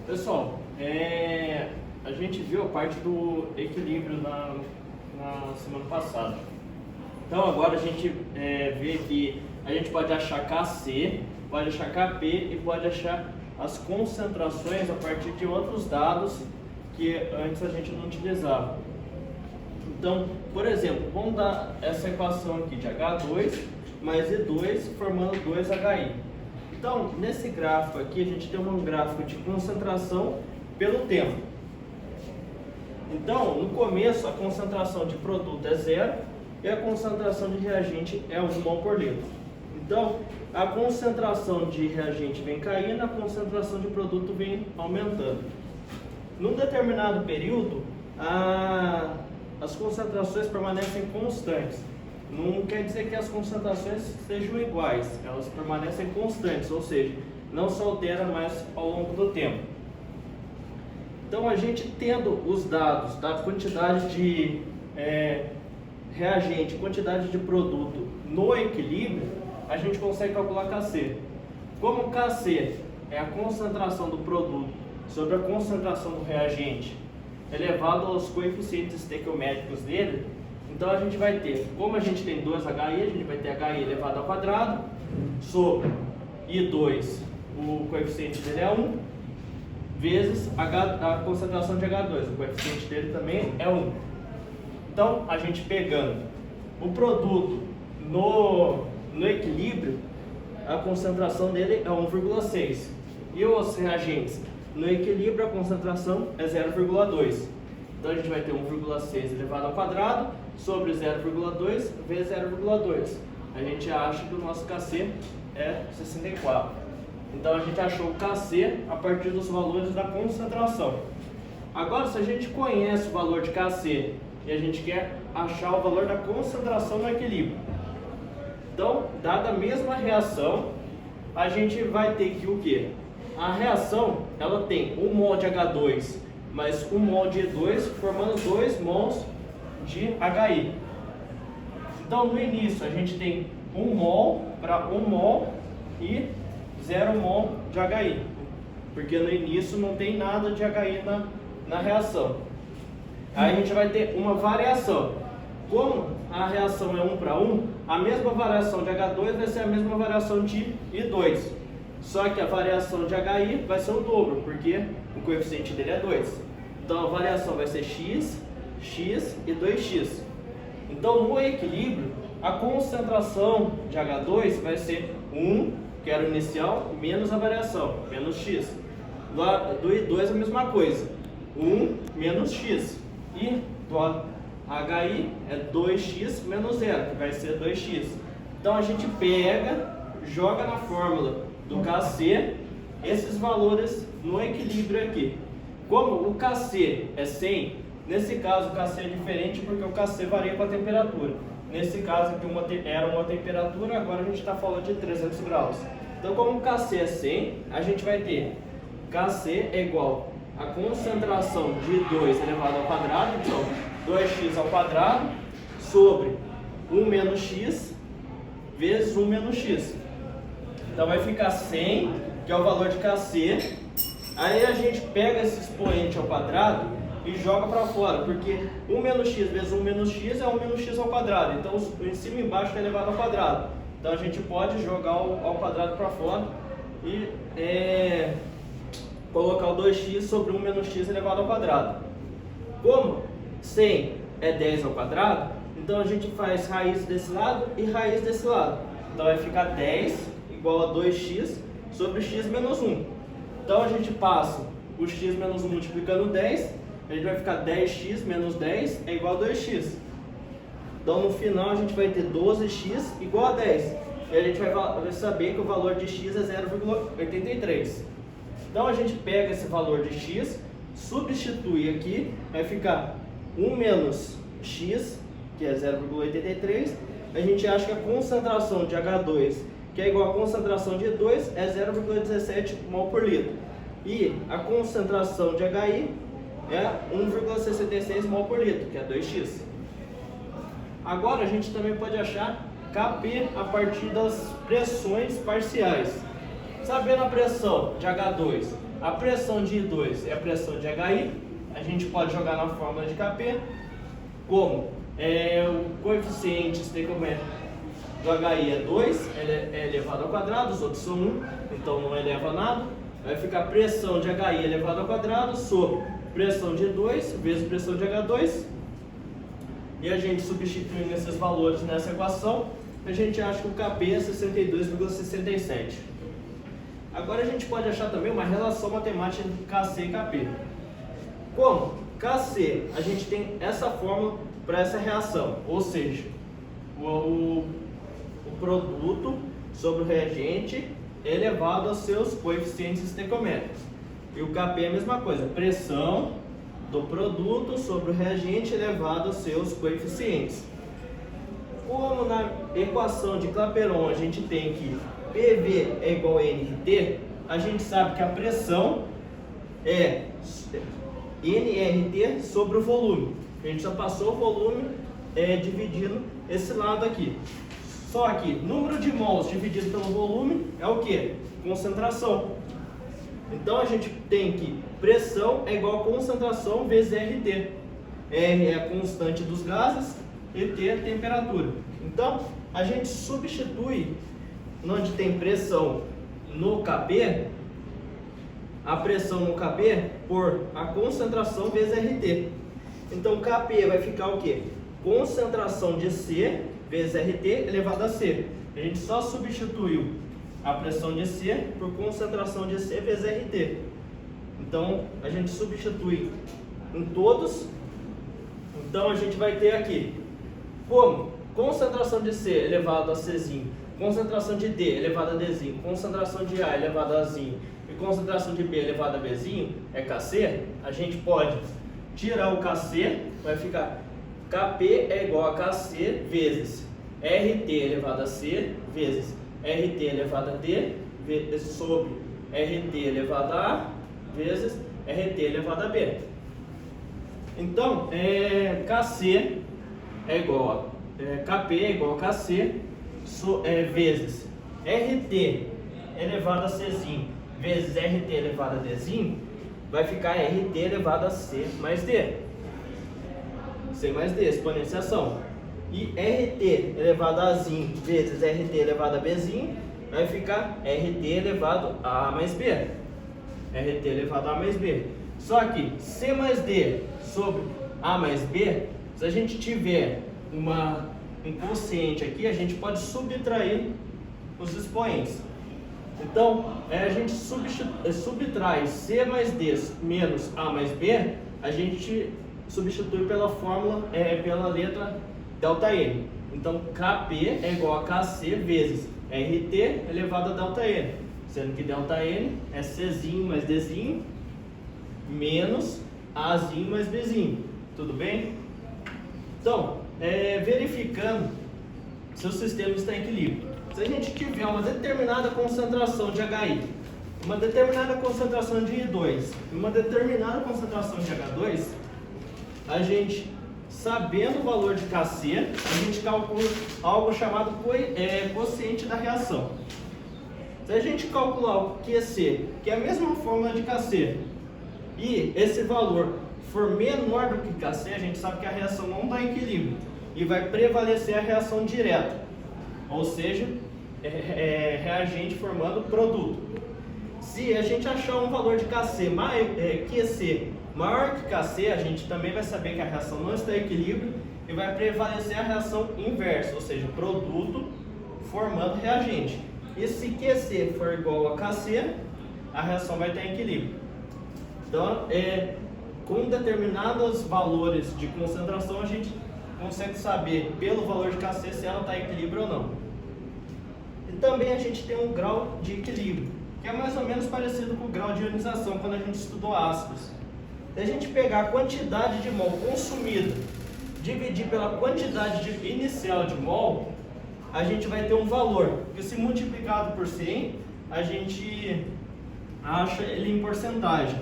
Pessoal, a gente viu a parte do equilíbrio na semana passada. Então agora a gente vê que a gente pode achar Kc, pode achar Kp e pode achar as concentrações a partir de outros dados que antes a gente não utilizava. Então, por exemplo, vamos dar essa equação aqui de H2 mais I2 formando 2HI. Então, nesse gráfico aqui, a gente tem um gráfico de concentração pelo tempo. Então, no começo, a concentração de produto é 0 e a concentração de reagente é 1 mol por litro. Então, a concentração de reagente vem caindo, a concentração de produto vem aumentando. Num determinado período, as concentrações permanecem constantes. Não quer dizer que as concentrações sejam iguais, elas permanecem constantes, ou seja, não se altera mais ao longo do tempo. Então, a gente tendo os dados da quantidade de reagente, quantidade de produto no equilíbrio, a gente consegue calcular Kc. Como Kc é a concentração do produto sobre a concentração do reagente elevado aos coeficientes estequiométricos dele, então a gente vai ter, como a gente tem 2HI, a gente vai ter HI elevado ao quadrado sobre I2, o coeficiente dele é 1, vezes a concentração de H2, o coeficiente dele também é 1. Então, a gente pegando o produto no equilíbrio, a concentração dele é 1,6. E os reagentes no equilíbrio, a concentração é 0,2. Então, a gente vai ter 1,6 elevado ao quadrado sobre 0,2 vezes 0,2. A gente acha que o nosso Kc é 64. Então, a gente achou o Kc a partir dos valores da concentração. Agora, se a gente conhece o valor de Kc e a gente quer achar o valor da concentração no equilíbrio, então, dada a mesma reação, a gente vai ter que o quê? A reação, ela tem 1 mol de H2 mais 1 mol de E2, formando 2 mols de HI. Então, no início, a gente tem 1 mol para 1 mol e 0 mol de HI, porque no início não tem nada de HI na reação. Aí a gente vai ter uma variação. Como a reação é 1 para 1, a mesma variação de H2 vai ser a mesma variação de I2. Só que a variação de HI vai ser o dobro, porque o coeficiente dele é 2. Então a variação vai ser x, x e 2x. Então no equilíbrio, a concentração de H2 vai ser 1, que era o inicial, menos a variação, menos x. Do I2 a mesma coisa, 1 menos x. E do HI é 2x menos 0, que vai ser 2x. Então a gente pega, joga na fórmula do Kc esses valores no equilíbrio aqui. Como o Kc é 100, nesse caso o Kc é diferente porque o Kc varia com a temperatura. Nesse caso aqui era uma temperatura, agora a gente está falando de 300 graus. Então, como o Kc é 100, a gente vai ter Kc é igual a concentração de 2 elevado ao quadrado, então 2x ao quadrado sobre 1 menos x vezes 1 menos x. Então vai ficar 100, que é o valor de Kc. Aí a gente pega esse expoente ao quadrado e joga para fora, porque 1 menos x vezes 1 menos x é 1 menos x ao quadrado. Então em cima e embaixo está elevado ao quadrado. Então a gente pode jogar ao quadrado para fora e colocar o 2x sobre 1 menos x elevado ao quadrado. Como 100 é 10 ao quadrado, então a gente faz raiz desse lado e raiz desse lado. Então vai ficar 10 igual a 2x sobre x menos 1. Então a gente passa o x menos 1 multiplicando 10, a gente vai ficar 10x menos 10 é igual a 2x. Então no final a gente vai ter 12x igual a 10. E a gente vai saber que o valor de x é 0,83. Então a gente pega esse valor de x, substitui aqui, vai ficar 1 menos x, que é 0,83. A gente acha que a concentração de H2, que é igual à concentração de E2, é 0,17 mol por litro. E a concentração de HI é 1,66 mol por litro, que é 2x. Agora a gente também pode achar Kp a partir das pressões parciais. Sabendo a pressão de H2 A pressão de I2 é a pressão de HI. A gente pode jogar na fórmula de Kp, como o coeficiente estequiométrico do HI é 2, ele é elevado ao quadrado, os outros são 1, então não eleva a nada. Vai ficar pressão de HI elevado ao quadrado sobre pressão de I2 vezes pressão de H2. E a gente substituindo esses valores nessa equação, a gente acha que o Kp é 62,67. Agora a gente pode achar também uma relação matemática entre Kc e Kp. Como? Kc, a gente tem essa fórmula para essa reação, ou seja, o produto sobre o reagente elevado aos seus coeficientes estequiométricos. E o Kp é a mesma coisa, pressão do produto sobre o reagente elevado aos seus coeficientes. Como na equação de Clapeyron a gente tem que PV é igual a nRT, a gente sabe que a pressão é nRT sobre o volume. A gente só passou o volume dividindo esse lado aqui. Só que número de mols dividido pelo volume é o que? Concentração. Então a gente tem que pressão é igual a concentração vezes RT. R é a constante dos gases e T é a temperatura. Então a gente substitui, onde tem pressão no Kp, a pressão no Kp por a concentração vezes RT. Então Kp vai ficar o que? Concentração de C vezes RT elevado a C. A gente só substituiu a pressão de C por concentração de C vezes RT. Então a gente substitui em todos. Então a gente vai ter aqui como concentração de C elevado a Czinho, concentração de D elevado a Dzinho, concentração de A elevado a Zinho e concentração de B elevado a Bzinho é Kc. A gente pode tirar o Kc, vai ficar Kp é igual a Kc vezes RT elevado a C vezes RT elevado a D sobre RT elevado a A vezes RT elevado a B. Então, Kc é igual a Kp é igual a Kc vezes RT elevado a Czinho vezes RT elevado a Dzinho, vai ficar RT elevado a C mais D. C mais D, exponenciação. E RT elevado a Zinho vezes RT elevado a Bzinho, vai ficar RT elevado a A mais B. RT elevado a A mais B. Só que C mais D sobre A mais B, se a gente tiver um quociente aqui, a gente pode subtrair os expoentes. Então, a gente subtrai C mais D menos A mais B, a gente substitui pela fórmula, pela letra ΔN. Então, Kp é igual a Kc vezes RT elevado a ΔN, sendo que ΔN é Czinho mais Dzinho menos Azinho mais Bzinho. Tudo bem? Então, verificando se o sistema está em equilíbrio. Se a gente tiver uma determinada concentração de HI, uma determinada concentração de I2 e uma determinada concentração de H2, a gente, sabendo o valor de Kc, a gente calcula algo chamado quociente da reação. Se a gente calcular o QC, que é a mesma fórmula de Kc, e esse valor for menor do que Kc, a gente sabe que a reação não está em equilíbrio e vai prevalecer a reação direta, ou seja, reagente formando produto. Se a gente achar um valor de QC maior que Kc, a gente também vai saber que a reação não está em equilíbrio e vai prevalecer a reação inversa, ou seja, produto formando reagente. E se QC for igual a Kc, a reação vai estar em equilíbrio. Então, com determinados valores de concentração, a gente consegue saber pelo valor de Kc se ela está em equilíbrio ou não. E também a gente tem um grau de equilíbrio, que é mais ou menos parecido com o grau de ionização quando a gente estudou ácidos. Se a gente pegar a quantidade de mol consumida, dividir pela quantidade inicial de mol, a gente vai ter um valor, que se multiplicado por 100, a gente acha ele em porcentagem.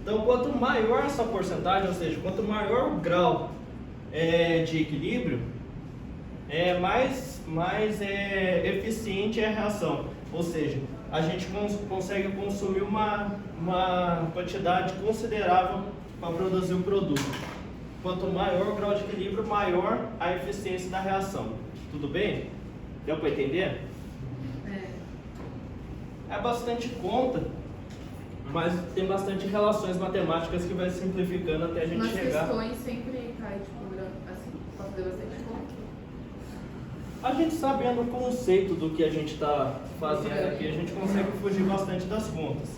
Então, quanto maior essa porcentagem, ou seja, quanto maior o grau de equilíbrio, mais eficiente é a reação. Ou seja, a gente consegue consumir uma quantidade considerável para produzir o produto. Quanto maior o grau de equilíbrio, maior a eficiência da reação. Tudo bem? Deu para entender? É bastante conta, mas tem bastante relações matemáticas que vai simplificando até a gente nas chegar. Nas questões sempre cai, tipo, assim, pode fazer bastante conta. A gente sabendo o conceito do que a gente está fazendo aqui, a gente consegue fugir bastante das contas.